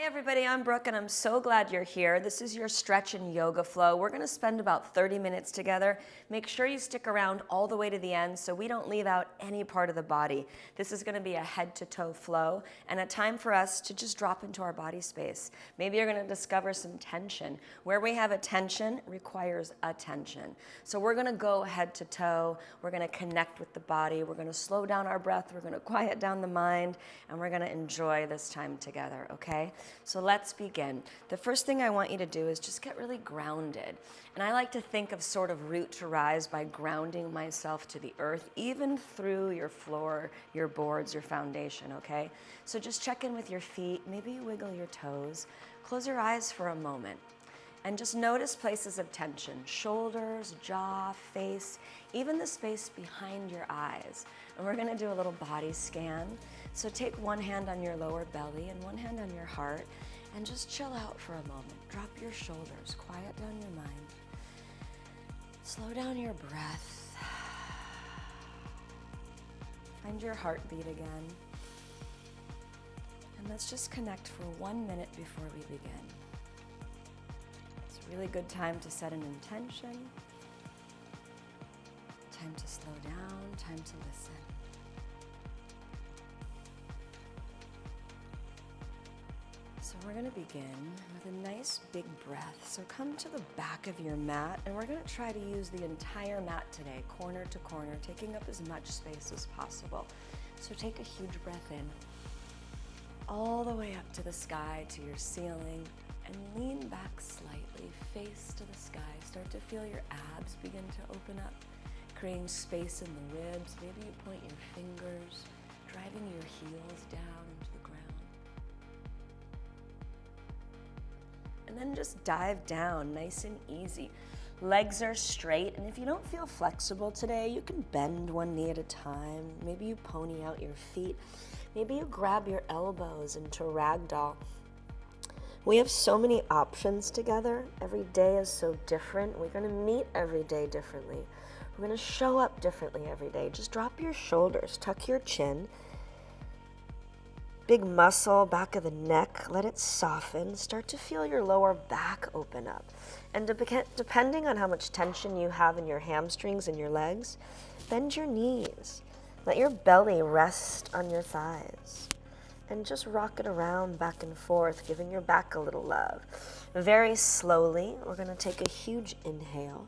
Hi everybody, I'm Brooke and I'm so glad you're here. This is your stretch and yoga flow. We're gonna spend about 30 minutes together. Make sure you stick around all the way to the end so we don't leave out any part of the body. This is gonna be a head to toe flow and a time for us to just drop into our body space. Maybe you're gonna discover some tension. Where we have a tension requires attention. So we're gonna go head to toe. We're gonna connect with the body. We're gonna slow down our breath. We're gonna quiet down the mind and we're gonna enjoy this time together, okay? So let's begin. The first thing I want you to do is just get really grounded. And I like to think of sort of root to rise by grounding myself to the earth, even through your floor, your boards, your foundation, okay? So just check in with your feet, maybe you wiggle your toes, close your eyes for a moment. And just notice places of tension, shoulders, jaw, face, even the space behind your eyes. And we're gonna do a little body scan. So take one hand on your lower belly and one hand on your heart and just chill out for a moment. Drop your shoulders, quiet down your mind. Slow down your breath. Find your heartbeat again. And let's just connect for 1 minute before we begin. It's a really good time to set an intention, time to slow down, time to listen. So we're going to begin with a nice big breath. So come to the back of your mat and we're going to try to use the entire mat today, corner to corner, taking up as much space as possible. So take a huge breath in, all the way up to the sky, to your ceiling, and lean back slightly, face to the sky. Start to feel your abs begin to open up, creating space in the ribs. Maybe you point your fingers, driving your heels down into the ground. And then just dive down, nice and easy. Legs are straight, and if you don't feel flexible today, you can bend one knee at a time. Maybe you pony out your feet. Maybe you grab your elbows into ragdoll. We have so many options together. Every day is so different. We're gonna meet every day differently. We're gonna show up differently every day. Just drop your shoulders, tuck your chin. Big muscle, back of the neck, let it soften. Start to feel your lower back open up. And depending on how much tension you have in your hamstrings and your legs, bend your knees. Let your belly rest on your thighs. And just rock it around back and forth, giving your back a little love. Very slowly, we're gonna take a huge inhale.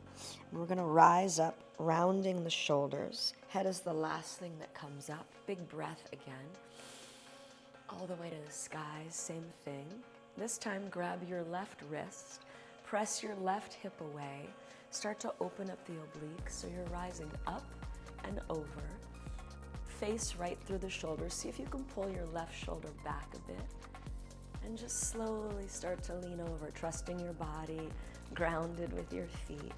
And we're gonna rise up, rounding the shoulders. Head is the last thing that comes up. Big breath again. All the way to the sky, same thing. This time, grab your left wrist, press your left hip away, start to open up the obliques so you're rising up and over. Face right through the shoulders. See if you can pull your left shoulder back a bit. And just slowly start to lean over, trusting your body, grounded with your feet.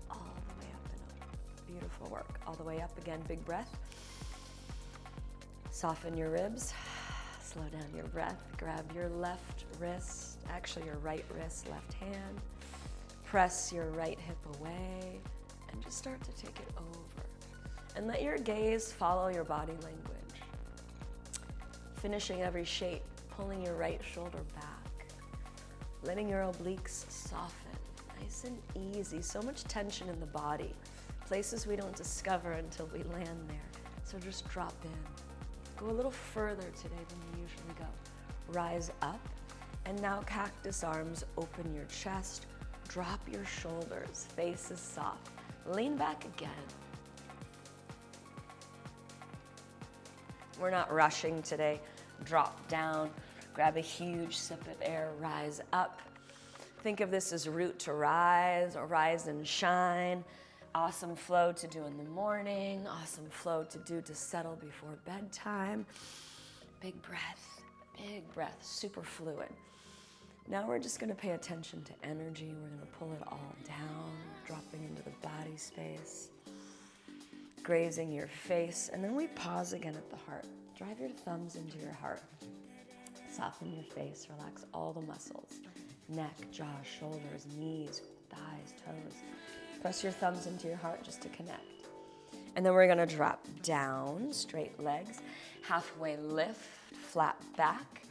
All the way up and over. Beautiful work. All the way up again, big breath. Soften your ribs. Slow down your breath, grab your left wrist, actually your right wrist, left hand. Press your right hip away and just start to take it over. And let your gaze follow your body language. Finishing every shape, pulling your right shoulder back. Letting your obliques soften, nice and easy. So much tension in the body, places we don't discover until we land there. So just drop in. Go a little further today than you usually go. Rise up, and now cactus arms, open your chest, drop your shoulders, face is soft. Lean back again. We're not rushing today. Drop down, grab a huge sip of air, rise up. Think of this as root to rise or rise and shine. Awesome flow to do in the morning, awesome flow to do to settle before bedtime. Big breath, super fluid. Now we're just gonna pay attention to energy. We're gonna pull it all down, dropping into the body space, grazing your face, and then we pause again at the heart. Drive your thumbs into your heart. Soften your face, relax all the muscles. Neck, jaw, shoulders, knees, thighs, toes. Press your thumbs into your heart just to connect. And then we're gonna drop down, straight legs, halfway lift, flat back.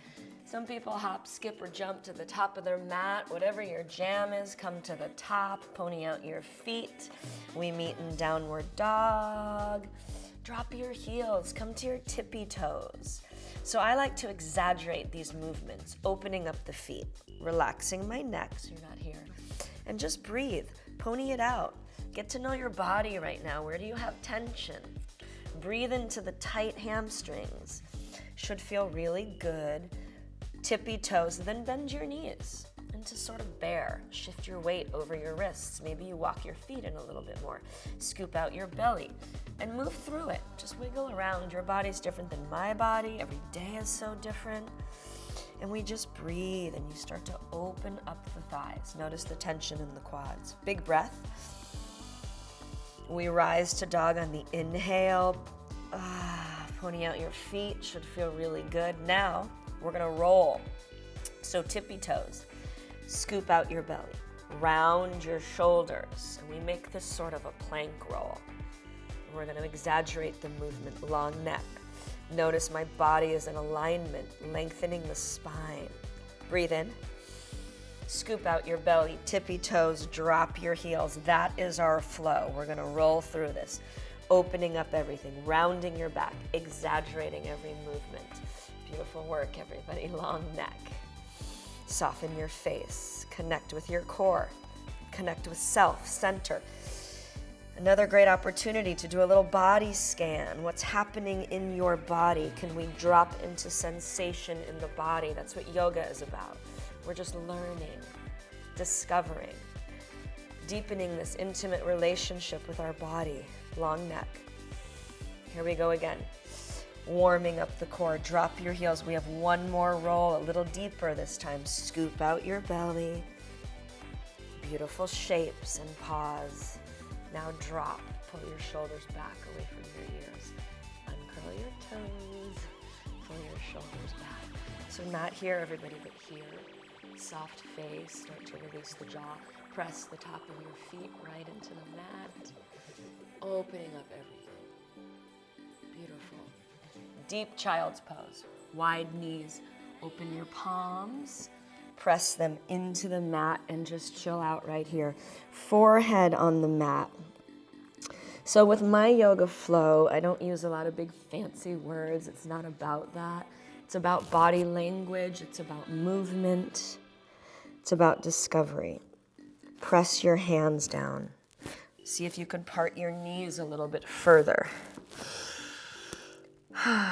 Some people hop, skip, or jump to the top of their mat. Whatever your jam is, come to the top, pony out your feet. We meet in downward dog. Drop your heels, come to your tippy toes. So I like to exaggerate these movements, opening up the feet, relaxing my neck so you're not here, and just breathe, pony it out. Get to know your body right now. Where do you have tension? Breathe into the tight hamstrings. Should feel really good. Tippy toes, then bend your knees into sort of bear. Shift your weight over your wrists. Maybe you walk your feet in a little bit more. Scoop out your belly and move through it. Just wiggle around. Your body's different than my body. Every day is so different. And we just breathe and you start to open up the thighs. Notice the tension in the quads. Big breath. We rise to dog on the inhale. Pony out your feet. Should feel really good. Now we're gonna roll. So tippy toes. Scoop out your belly. Round your shoulders. And we make this sort of a plank roll. We're gonna exaggerate the movement. Long neck. Notice my body is in alignment, lengthening the spine. Breathe in. Scoop out your belly, tippy toes, drop your heels. That is our flow. We're gonna roll through this. Opening up everything, rounding your back, exaggerating every movement. Beautiful work, everybody. Long neck. Soften your face. Connect with your core. Connect with self, center. Another great opportunity to do a little body scan. What's happening in your body? Can we drop into sensation in the body? That's what yoga is about. We're just learning, discovering, deepening this intimate relationship with our body. Long neck. Here we go again. Warming up the core. Drop your heels. We have one more roll, a little deeper this time. Scoop out your belly. Beautiful shapes and pause. Now drop. Pull your shoulders back away from your ears. Uncurl your toes. Pull your shoulders back. So not here, everybody, but here. Soft face. Start to release the jaw. Press the top of your feet right into the mat. Opening up everything. Beautiful. Deep child's pose. Wide knees. Open your palms. Press them into the mat and just chill out right here. Forehead on the mat. So with my yoga flow, I don't use a lot of big fancy words. It's not about that. It's about body language. It's about movement. It's about discovery. Press your hands down. See if you can part your knees a little bit further. And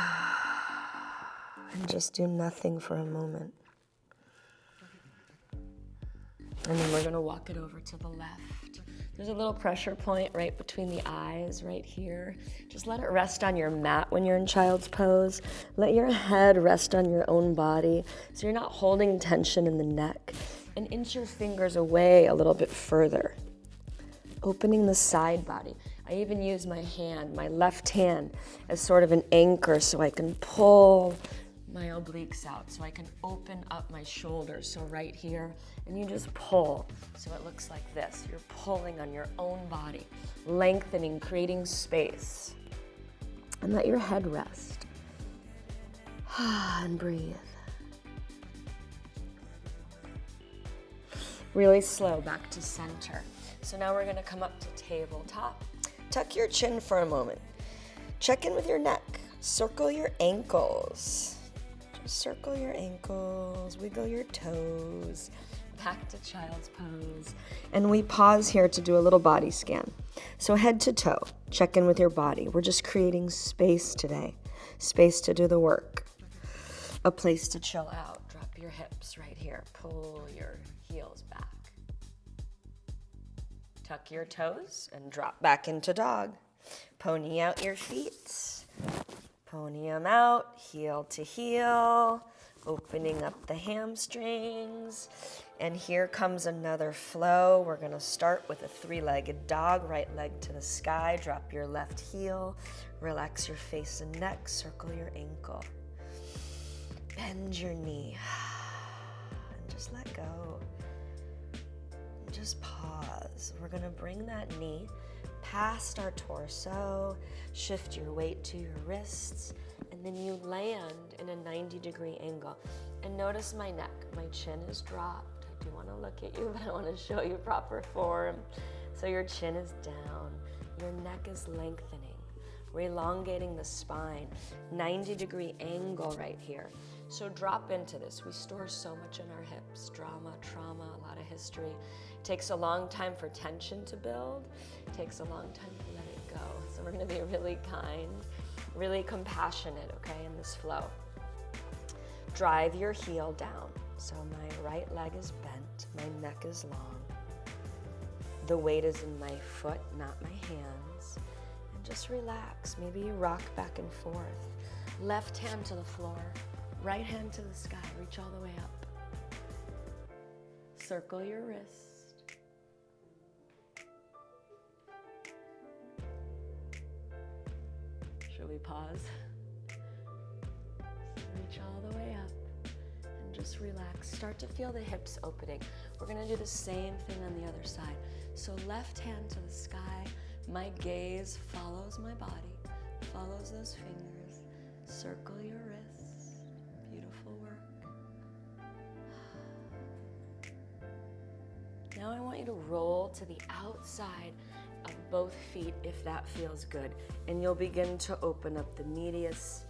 just do nothing for a moment. And then we're gonna walk it over to the left. There's a little pressure point right between the eyes, right here. Just let it rest on your mat when you're in child's pose. Let your head rest on your own body so you're not holding tension in the neck. And inch your fingers away a little bit further. Opening the side body. I even use my hand, my left hand, as sort of an anchor so I can pull my obliques out, so I can open up my shoulders. So right here, and you just pull. So it looks like this. You're pulling on your own body, lengthening, creating space. And let your head rest. And breathe. Really slow, back to center. So now we're gonna come up to tabletop. Tuck your chin for a moment. Check in with your neck. Circle your ankles. Just circle your ankles, wiggle your toes. Back to child's pose. And we pause here to do a little body scan. So head to toe, check in with your body. We're just creating space today. Space to do the work. A place to chill out. Drop your hips right here. Pull your heels back. Tuck your toes and drop back into dog. Pony out your feet. Pony them out, heel to heel. Opening up the hamstrings. And here comes another flow. We're gonna start with a three-legged dog. Right leg to the sky. Drop your left heel. Relax your face and neck. Circle your ankle. Bend your knee. And just let go. Just pause. We're gonna bring that knee past our torso, shift your weight to your wrists, and then you land in a 90-degree angle. And notice my neck. My chin is dropped. I do want to look at you, but I want to show you proper form. So your chin is down. Your neck is lengthening. We're elongating the spine. 90-degree angle right here. So drop into this. We store so much in our hips. Drama, trauma, a lot of history. It takes a long time for tension to build. It takes a long time to let it go. So we're going to be really kind, really compassionate, okay, in this flow. Drive your heel down. So my right leg is bent. My neck is long. The weight is in my foot, not my hands. And just relax. Maybe you rock back and forth. Left hand to the floor. Right hand to the sky, reach all the way up. Circle your wrist. Should we pause? Reach all the way up and just relax. Start to feel the hips opening. We're gonna do the same thing on the other side. So left hand to the sky. My gaze follows my body, follows those fingers. Circle your wrist. Beautiful work. Now I want you to roll to the outside of both feet if that feels good. And you'll begin to open up the medius,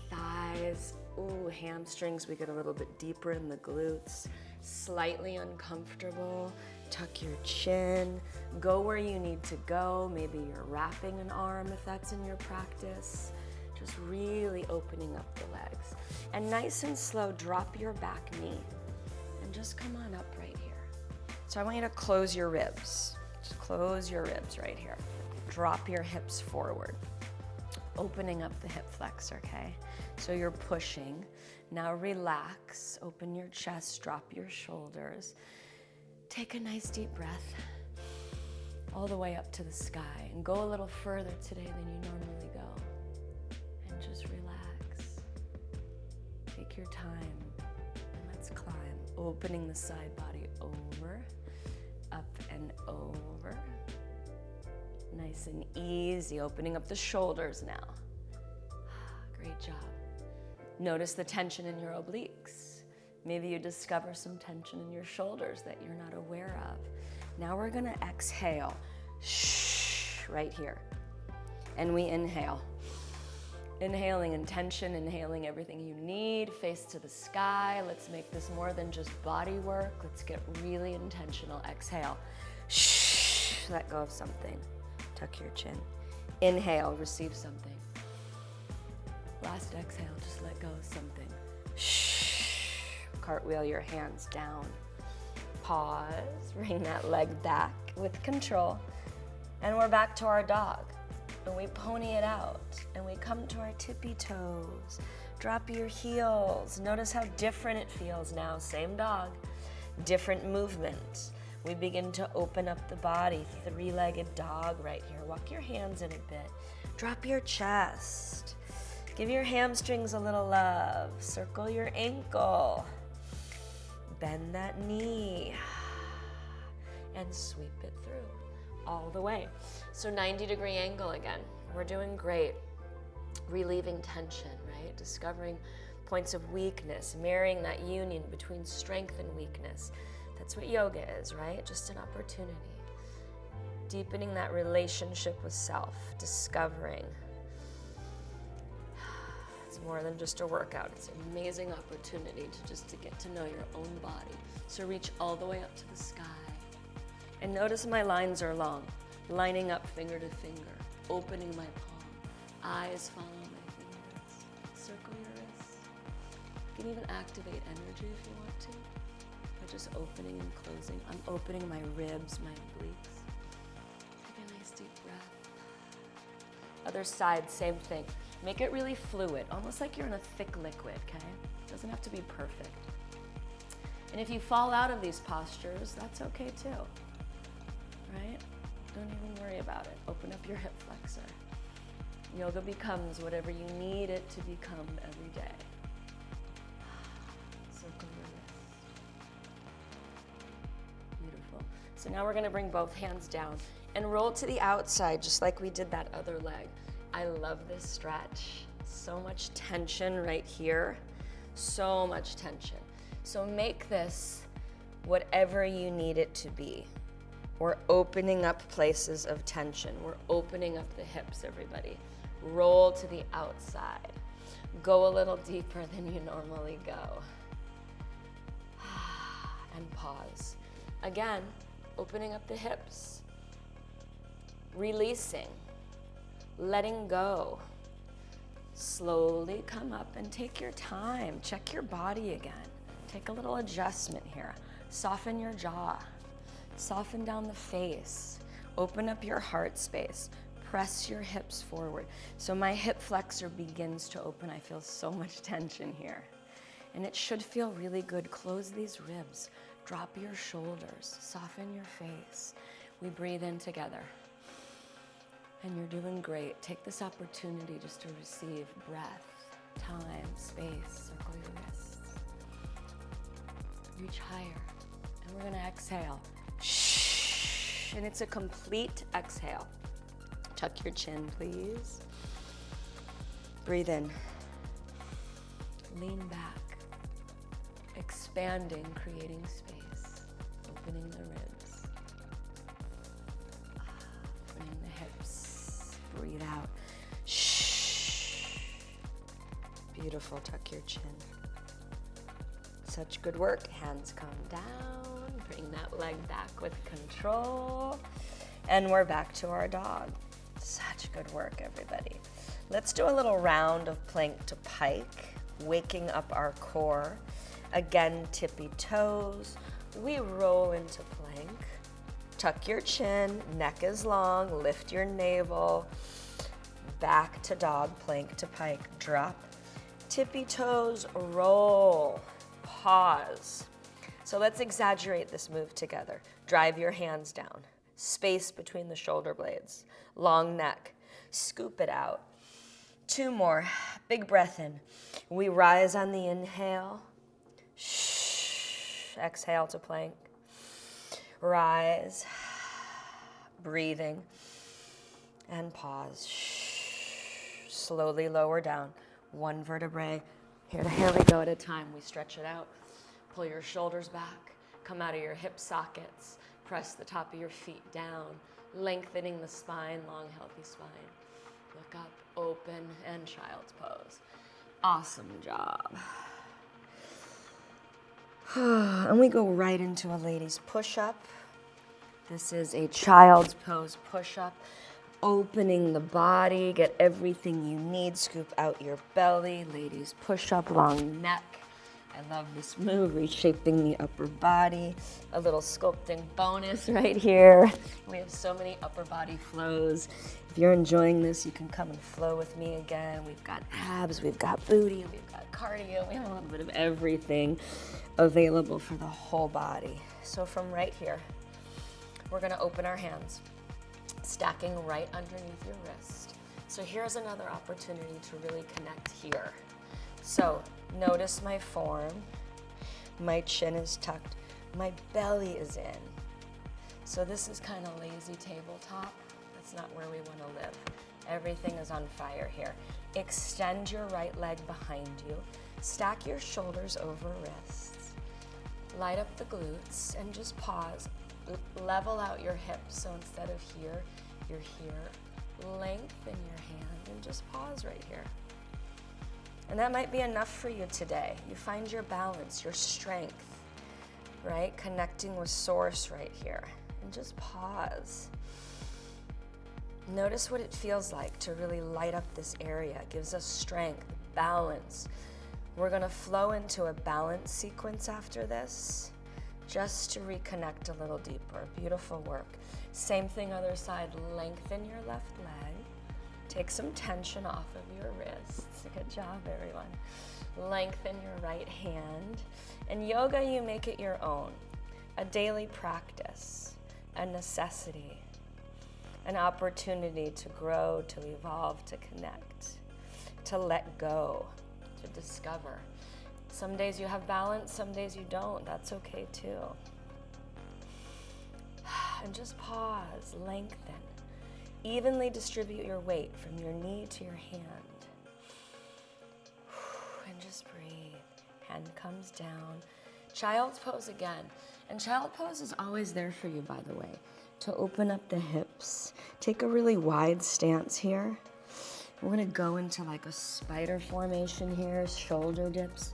thighs, ooh, hamstrings. We get a little bit deeper in the glutes. Slightly uncomfortable. Tuck your chin. Go where you need to go. Maybe you're wrapping an arm if that's in your practice. Just really opening up the legs. And nice and slow, drop your back knee and just come on up right here. So I want you to close your ribs. Just close your ribs right here. Drop your hips forward. Opening up the hip flexor, okay? So you're pushing. Now relax, open your chest, drop your shoulders. Take a nice deep breath all the way up to the sky and go a little further today than you normally go. And just relax. Take your time and let's climb. Opening the side body over, up and over. Nice and easy, opening up the shoulders now. Great job. Notice the tension in your obliques. Maybe you discover some tension in your shoulders that you're not aware of. Now we're gonna exhale, shh, right here. And we inhale. Inhaling intention, inhaling everything you need, face to the sky. Let's make this more than just body work. Let's get really intentional. Exhale, shh, let go of something. Tuck your chin. Inhale, receive something. Last exhale, just let go of something. Shh. Cartwheel your hands down. Pause, bring that leg back with control. And we're back to our dog. And we pony it out. And we come to our tippy toes. Drop your heels. Notice how different it feels now. Same dog, different movement. We begin to open up the body, three-legged dog right here. Walk your hands in a bit. Drop your chest. Give your hamstrings a little love. Circle your ankle. Bend that knee. And sweep it through all the way. So 90-degree angle again. We're doing great. Relieving tension, right? Discovering points of weakness, marrying that union between strength and weakness. That's what yoga is, right? Just an opportunity. Deepening that relationship with self, discovering. It's more than just a workout. It's an amazing opportunity to get to know your own body. So reach all the way up to the sky. And notice my lines are long, lining up finger to finger, opening my palm. Eyes follow my fingers. Circle your wrists. You can even activate energy if you want to. Just opening and closing. I'm opening my ribs, my obliques. Take a nice deep breath. Other side, same thing. Make it really fluid, almost like you're in a thick liquid, okay? It doesn't have to be perfect. And if you fall out of these postures, that's okay too, right? Don't even worry about it. Open up your hip flexor. Yoga becomes whatever you need it to become every day. Circle your wrist. Beautiful. So now we're gonna bring both hands down and roll to the outside, just like we did that other leg. I love this stretch. So much tension right here. So much tension. So make this whatever you need it to be. We're opening up places of tension. We're opening up the hips, everybody. Roll to the outside. Go a little deeper than you normally go. And pause. Again, opening up the hips. Releasing. Letting go. Slowly come up and take your time. Check your body again. Take a little adjustment here. Soften your jaw. Soften down the face. Open up your heart space. Press your hips forward. So my hip flexor begins to open. I feel so much tension here. And it should feel really good. Close these ribs. Drop your shoulders. Soften your face. We breathe in together. And you're doing great. Take this opportunity just to receive breath, time, space. Circle your wrists. Reach higher. And we're gonna exhale. Shh. And it's a complete exhale. Tuck your chin, please. Breathe in. Lean back. Expanding, creating space. Opening the ribs. Opening the hips. Breathe out. Shh. Beautiful. Tuck your chin. Such good work. Hands come down. Bring that leg back with control. And we're back to our dog. Such good work, everybody. Let's do a little round of plank to pike, waking up our core. Again, tippy toes. We roll into plank. Tuck your chin, neck is long, lift your navel. Back to dog, plank to pike. Drop, tippy toes, roll. Pause. So let's exaggerate this move together. Drive your hands down. Space between the shoulder blades. Long neck. Scoop it out. 2 more. Big breath in. We rise on the inhale. Shh. Exhale to plank. Rise. Breathing. And pause. Shh. Slowly lower down. 1 vertebrae. Here we go at a time. We stretch it out. Pull your shoulders back. Come out of your hip sockets. Press the top of your feet down. Lengthening the spine, long, healthy spine. Look up, open, and child's pose. Awesome job. And we go right into a ladies push-up. This is a child's pose push-up. Opening the body, get everything you need. Scoop out your belly. Ladies push-up, long neck. I love this move, reshaping the upper body. A little sculpting bonus right here. We have so many upper body flows. If you're enjoying this, you can come and flow with me again. We've got abs, we've got booty, we've got cardio. We have a little bit of everything available for the whole body. So from right here, we're gonna open our hands, stacking right underneath your wrist. So here's another opportunity to really connect here. So notice my form, my chin is tucked, my belly is in. So this is kind of lazy tabletop. That's not where we want to live. Everything is on fire here. Extend your right leg behind you. Stack your shoulders over wrists. Light up the glutes and just pause. Level out your hips. So instead of here, you're here. Lengthen your hand and just pause right here. And that might be enough for you today. You find your balance, your strength, right? Connecting with source right here. And just pause. Notice what it feels like to really light up this area. It gives us strength, balance. We're gonna flow into a balance sequence after this, just to reconnect a little deeper. Beautiful work. Same thing, other side. Lengthen your left leg. Take some tension off of your wrists. Good job, everyone. Lengthen your right hand. In yoga, you make it your own. A daily practice, a necessity, an opportunity to grow, to evolve, to connect, to let go, to discover. Some days you have balance, some days you don't. That's okay too. And just pause, lengthen. Evenly distribute your weight from your knee to your hand. And just breathe. and comes down. Child's pose again. And child pose is always there for you, by the way, to open up the hips. Take a really wide stance here. We're gonna go into like a spider formation here, shoulder dips,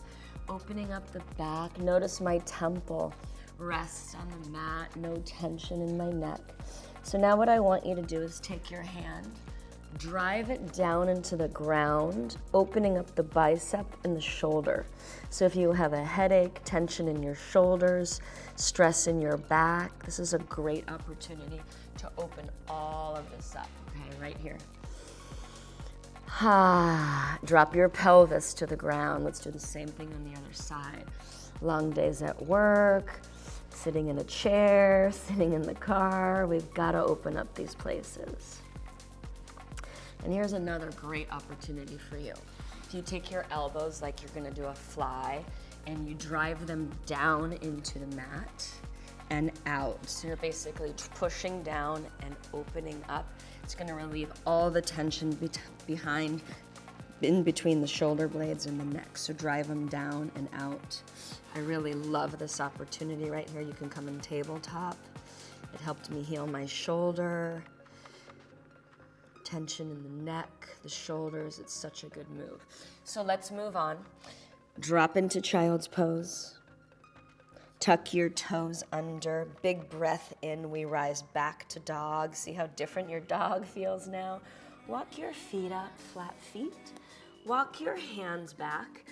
opening up the back. Notice my temple rests on the mat, no tension in my neck. So now what I want you to do is take your hand, drive it down into the ground, opening up the bicep and the shoulder. So if you have a headache, tension in your shoulders, stress in your back, this is a great opportunity to open all of this up, okay, right here. Drop your pelvis to the ground. Let's do the same thing on the other side. Long days at work, sitting in a chair, sitting in the car, we've got to open up these places. And here's another great opportunity for you. If you take your elbows like you're gonna do a fly and you drive them down into the mat and out. So you're basically pushing down and opening up. It's gonna relieve all the tension in between the shoulder blades and the neck. So drive them down and out. I really love this opportunity right here. You can come in tabletop. It helped me heal my shoulder. Tension in the neck, the shoulders, it's such a good move. So let's move on. Drop into child's pose. Tuck your toes under, big breath in, we rise back to dog. See how different your dog feels now? Walk your feet up, flat feet. Walk your hands back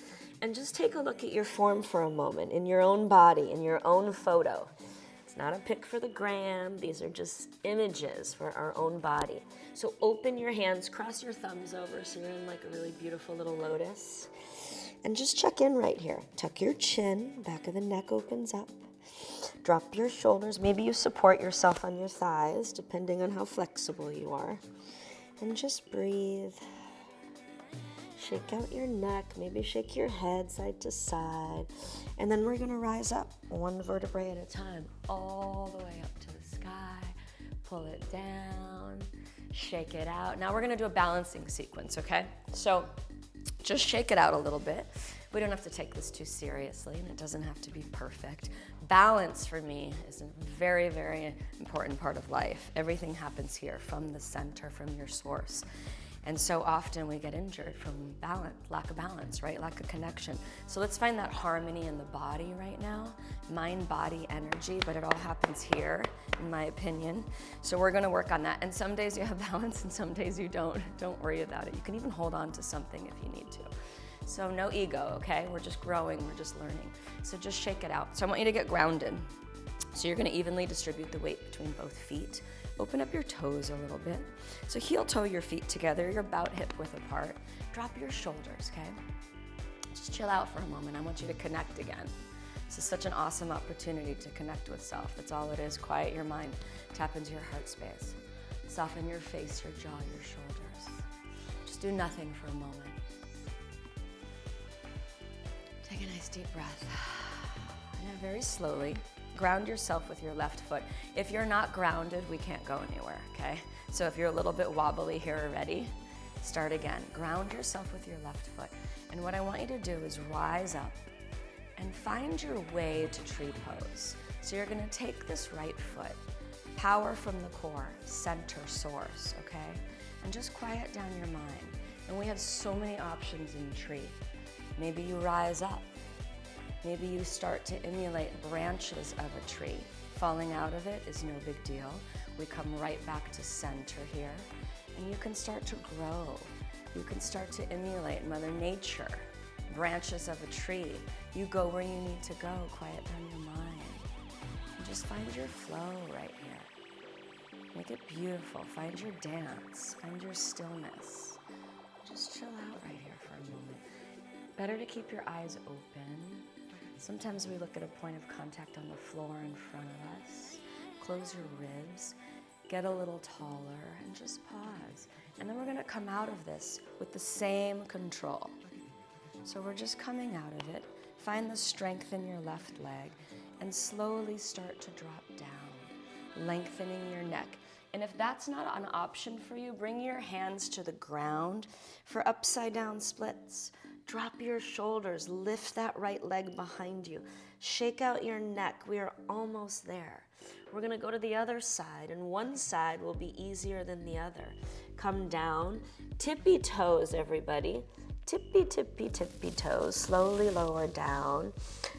and just take a look at your form for a moment in your own body, in your own photo. It's not a pic for the gram. These are just images for our own body. So open your hands, cross your thumbs over so you're in like a really beautiful little lotus. And just check in right here. Tuck your chin, back of the neck opens up. Drop your shoulders. Maybe you support yourself on your thighs, depending on how flexible you are. And just breathe. Shake out your neck, maybe shake your head side to side. And then we're gonna rise up one vertebrae at a time, all the way up to the sky. Pull it down, shake it out. Now we're gonna do a balancing sequence, okay? So just shake it out a little bit. We don't have to take this too seriously, and it doesn't have to be perfect. Balance for me is a very, very important part of life. Everything happens here from the center, from your source. And so often we get injured from lack of balance, right? Lack of connection. So let's find that harmony in the body right now, mind, body, energy, but it all happens here, in my opinion. So we're gonna work on that. And some days you have balance and some days you don't. Don't worry about it. You can even hold on to something if you need to. So no ego, okay? We're just growing, we're just learning. So just shake it out. So I want you to get grounded. So you're gonna evenly distribute the weight between both feet. Open up your toes a little bit. So heel toe your feet together, you're about hip width apart. Drop your shoulders, okay? Just chill out for a moment. I want you to connect again. This is such an awesome opportunity to connect with self. That's all it is. Quiet your mind. Tap into your heart space. Soften your face, your jaw, your shoulders. Just do nothing for a moment. Take a nice deep breath. And now very slowly, ground yourself with your left foot. If you're not grounded, we can't go anywhere, okay? So if you're a little bit wobbly here already, start again. Ground yourself with your left foot. And what I want you to do is rise up and find your way to tree pose. So you're gonna take this right foot, power from the core, center, source, okay? And just quiet down your mind. And we have so many options in tree. Maybe you rise up. Maybe you start to emulate branches of a tree. Falling out of it is no big deal. We come right back to center here, and you can start to grow. You can start to emulate Mother Nature, branches of a tree. You go where you need to go, quiet down your mind, and just find your flow right here. Make it beautiful, find your dance, find your stillness. Just chill out right here for a moment. Better to keep your eyes open. Sometimes we look at a point of contact on the floor in front of us. Close your ribs, get a little taller, and just pause. And then we're gonna come out of this with the same control. So we're just coming out of it. Find the strength in your left leg and slowly start to drop down, lengthening your neck. And if that's not an option for you, bring your hands to the ground for upside down splits. Drop your shoulders, lift that right leg behind you. Shake out your neck. We are almost there. We're gonna go to the other side, and one side will be easier than the other. Come down, tippy toes, everybody. Tippy, tippy, tippy toes, slowly lower down.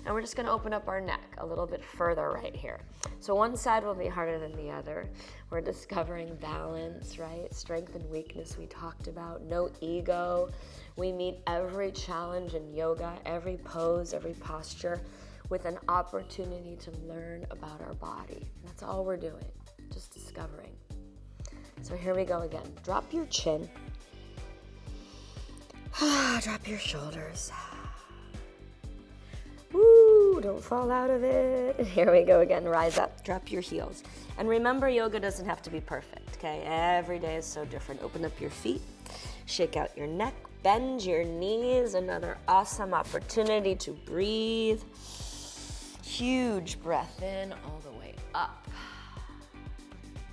And we're just gonna open up our neck a little bit further right here. So one side will be harder than the other. We're discovering balance, right? Strength and weakness we talked about, no ego. We meet every challenge in yoga, every pose, every posture with an opportunity to learn about our body. That's all we're doing, just discovering. So here we go again. Drop your chin. Drop your shoulders. Woo, don't fall out of it. And here we go again. Rise up, drop your heels. And remember, yoga doesn't have to be perfect, okay? Every day is so different. Open up your feet, shake out your neck, bend your knees. Another awesome opportunity to breathe. Huge breath in all the way up.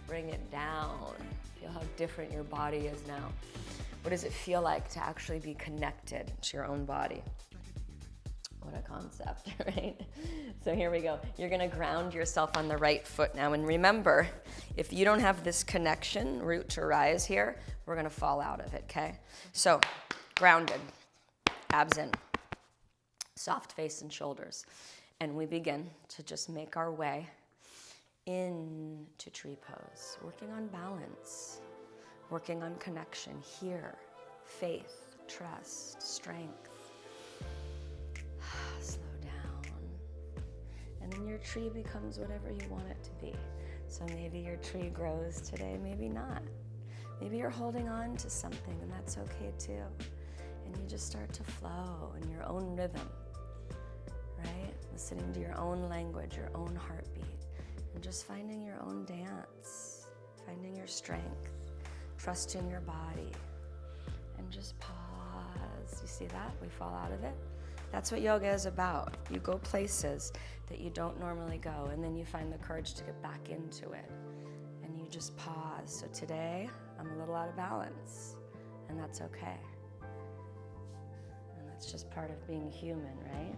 Bring it down. Feel how different your body is now. What does it feel like to actually be connected to your own body? What a concept, right? So here we go. You're gonna ground yourself on the right foot now. And remember, if you don't have this connection, root to rise here, we're gonna fall out of it, okay? So, grounded, abs in, soft face and shoulders. And we begin to just make our way into tree pose, working on balance, working on connection here, faith, trust, strength. Slow down. And then your tree becomes whatever you want it to be. So maybe your tree grows today, maybe not. Maybe you're holding on to something, and that's okay too. And you just start to flow in your own rhythm, right? Listening to your own language, your own heartbeat, and just finding your own dance, finding your strength, trusting your body, and just pause. You see that? We fall out of it. That's what yoga is about. You go places that you don't normally go, and then you find the courage to get back into it, and you just pause. So today, I'm a little out of balance, and that's okay. And that's just part of being human, right?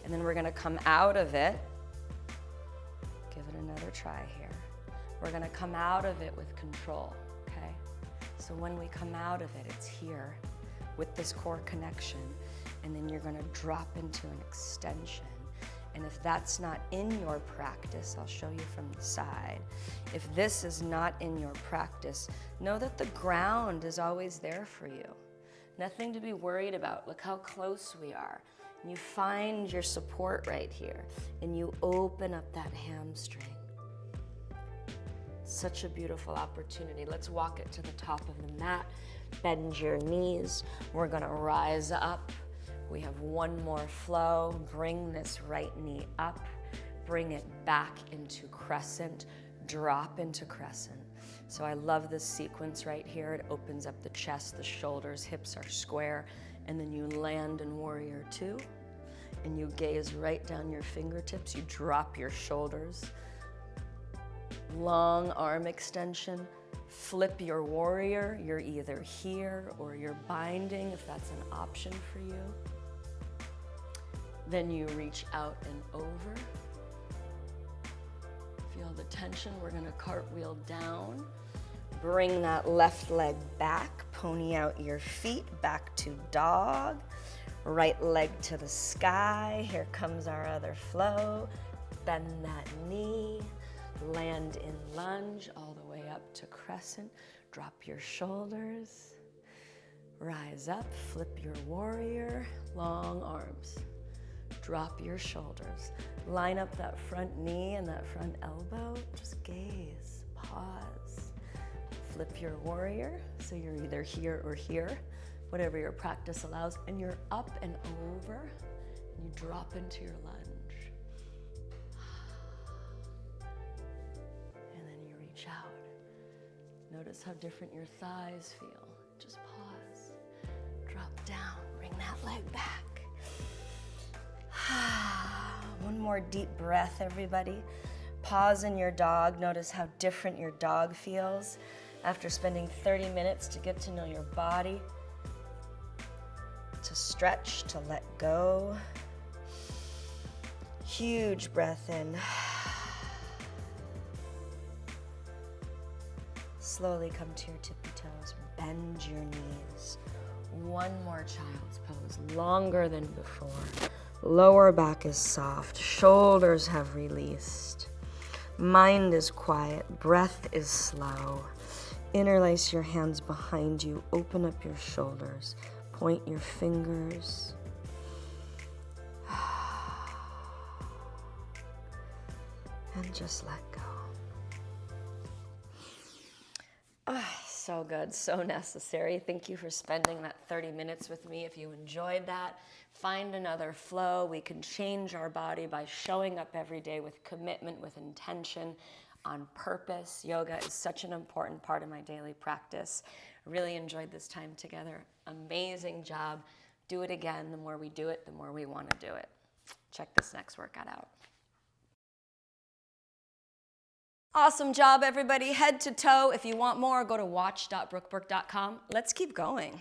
And then we're gonna come out of it. Give it another try here. We're gonna come out of it with control, okay? So when we come out of it, it's here with this core connection, and then you're gonna drop into an extension. And if that's not in your practice, I'll show you from the side. If this is not in your practice, know that the ground is always there for you. Nothing to be worried about. Look how close we are. And you find your support right here, and you open up that hamstring. Such a beautiful opportunity. Let's walk it to the top of the mat. Bend your knees. We're gonna rise up. We have one more flow. Bring this right knee up. Bring it back into crescent. Drop into crescent. So I love this sequence right here. It opens up the chest, the shoulders, hips are square, and then you land in warrior two, and you gaze right down your fingertips. You drop your shoulders. Long arm extension. Flip your warrior. You're either here or you're binding, if that's an option for you. Then you reach out and over. Feel the tension. We're gonna cartwheel down. Bring that left leg back. Pony out your feet, back to dog. Right leg to the sky. Here comes our other flow. Bend that knee. Land in lunge all the way up to crescent. Drop your shoulders. Rise up, flip your warrior. Long arms. Drop your shoulders. Line up that front knee and that front elbow. Just gaze, pause. Flip your warrior, so you're either here or here, whatever your practice allows, and you're up and over, and you drop into your lunge. And then you reach out. Notice how different your thighs feel. Just pause. Drop down, bring that leg back. One more deep breath, everybody. Pause in your dog. Notice how different your dog feels after spending 30 minutes to get to know your body. to stretch, to let go. Huge breath in. Slowly come to your tippy toes, bend your knees. One more child's pose, longer than before. Lower back is soft, shoulders have released. Mind is quiet, breath is slow. Interlace your hands behind you, open up your shoulders, point your fingers. And just let go. So good, so necessary. Thank you for spending that 30 minutes with me. If you enjoyed that, find another flow. We can change our body by showing up every day with commitment, with intention, on purpose. Yoga is such an important part of my daily practice. Really enjoyed this time together. Amazing job. Do it again. The more we do it, the more we want to do it. Check this next workout out. Awesome job, everybody. Head to toe. If you want more, go to watch.brookeburke.com. Let's keep going.